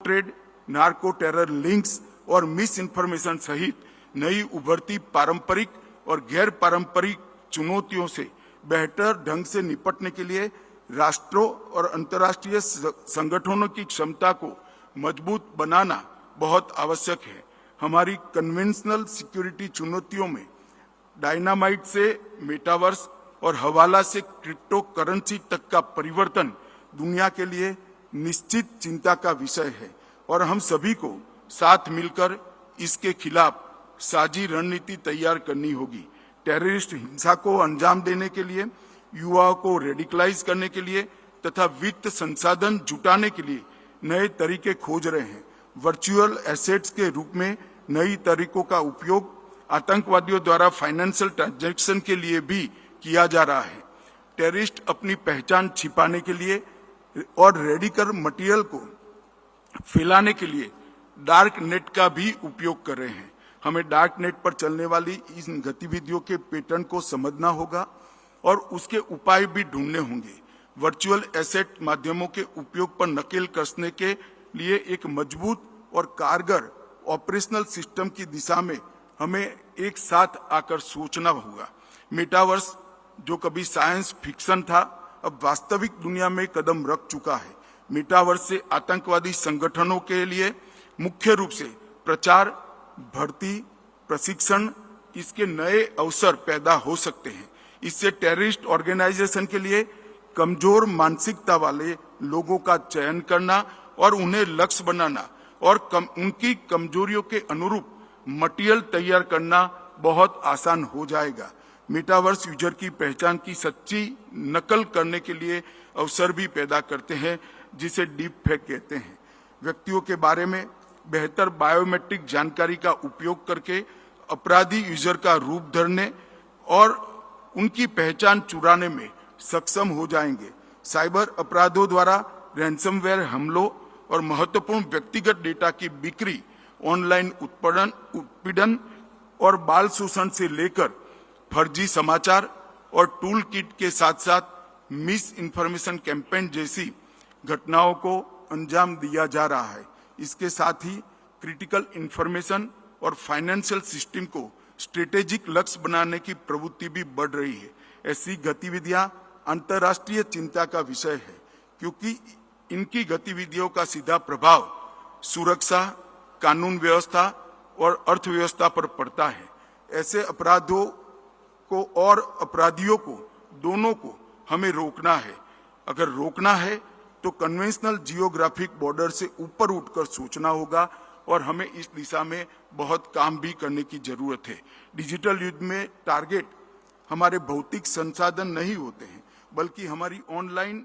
Trade, narco terror links और miss information सहित नई उभरती पारंपरिक और गैर पारंपरिक चुनौतियों से बेहतर ढंग से निपटने के लिए राष्ट्रों और अंतर्राष्ट्रीय संगठनों की क्षमता को मजबूत बनाना बहुत आवश्यक है। हमारी कन्वेंशनल सिक्योरिटी चुनौतियों में डायनामाइट से मेटावर्स और हवाला से क्रिप्टो करेंसी तक का परिवर्तन दुनिया के लिए निश्चित चिंता का विषय है और हम सभी को साथ मिलकर इसके खिलाफ साझी रणनीति तैयार करनी होगी। टेररिस्ट हिंसा को अंजाम देने के लिए, युवाओं को रेडिकलाइज करने के लिए तथा वित्त संसाधन जुटाने के लिए नए तरीके खोज रहे हैं। वर्चुअल एसेट्स के रूप में नई तरीकों का उपयोग आतंकवादियों द्वारा फाइनेंशियल ट्रांजैक्शन के लिए भी किया जा रहा है। टेररिस्ट अपनी पहचान छिपाने के लिए और रेडिकल मटेरियल को फैलाने के लिए डार्क नेट का भी उपयोग कर रहे हैं। हमें डार्क नेट पर चलने वाली इन गतिविधियों के पैटर्न को समझना होगा और उसके उपाय भी ढूंढने होंगे। वर्चुअल एसेट माध्यमों के उपयोग पर नकेल कसने के लिए एक मजबूत और कारगर ऑपरेशनल सिस्टम की दिशा में हमें एक साथ आकर सोचना होगा। मेटावर्स, जो कभी साइंस फिक्शन था, अब वास्तविक दुनिया में कदम रख चुका है। मेटावर्स से आतंकवादी संगठनों के लिए मुख्य रूप से प्रचार, भर्ती, प्रशिक्षण, इसके नए अवसर पैदा हो सकते हैं। इससे टेररिस्ट ऑर्गेनाइजेशन के लिए कमजोर मानसिकता वाले लोगों का चयन करना और उन्हें लक्ष्य बनाना और उनकी कमजोरियों के अनुरूप मटेरियल तैयार करना बहुत आसान हो जाएगा। मेटावर्स यूजर की पहचान की सच्ची नकल करने के लिए अवसर भी पैदा करते हैं, जिसे डीप फेक कहते हैं। व्यक्तियों के बारे में बेहतर बायोमेट्रिक जानकारी का उपयोग करके अपराधी यूजर का रूप धरने और उनकी पहचान चुराने में सक्षम हो जाएंगे। साइबर अपराधों द्वारा रैंसमवेयर हमलों और महत्वपूर्ण व्यक्तिगत डेटा की बिक्री, ऑनलाइन उत्पीड़न और बाल शोषण से लेकर फर्जी समाचार और टूल किट के साथ साथ मिस इन्फॉर्मेशन कैंपेन जैसी घटनाओं को अंजाम दिया जा रहा है। इसके साथ ही क्रिटिकल इंफॉर्मेशन और फाइनेंशियल सिस्टम को स्ट्रेटेजिक लक्ष्य बनाने की प्रवृत्ति भी बढ़ रही है। ऐसी गतिविधियां अंतर्राष्ट्रीय चिंता का विषय है, क्योंकि इनकी गतिविधियों का सीधा प्रभाव सुरक्षा, कानून व्यवस्था और अर्थव्यवस्था पर पड़ता है। ऐसे अपराधों को और अपराधियों को, दोनों को हमें रोकना है। अगर रोकना है तो कन्वेंशनल जियोग्राफिक बॉर्डर से ऊपर उठकर सोचना होगा और हमें इस दिशा में बहुत काम भी करने की जरूरत है। डिजिटल युग में टारगेट हमारे भौतिक संसाधन नहीं होते हैं, बल्कि हमारी ऑनलाइन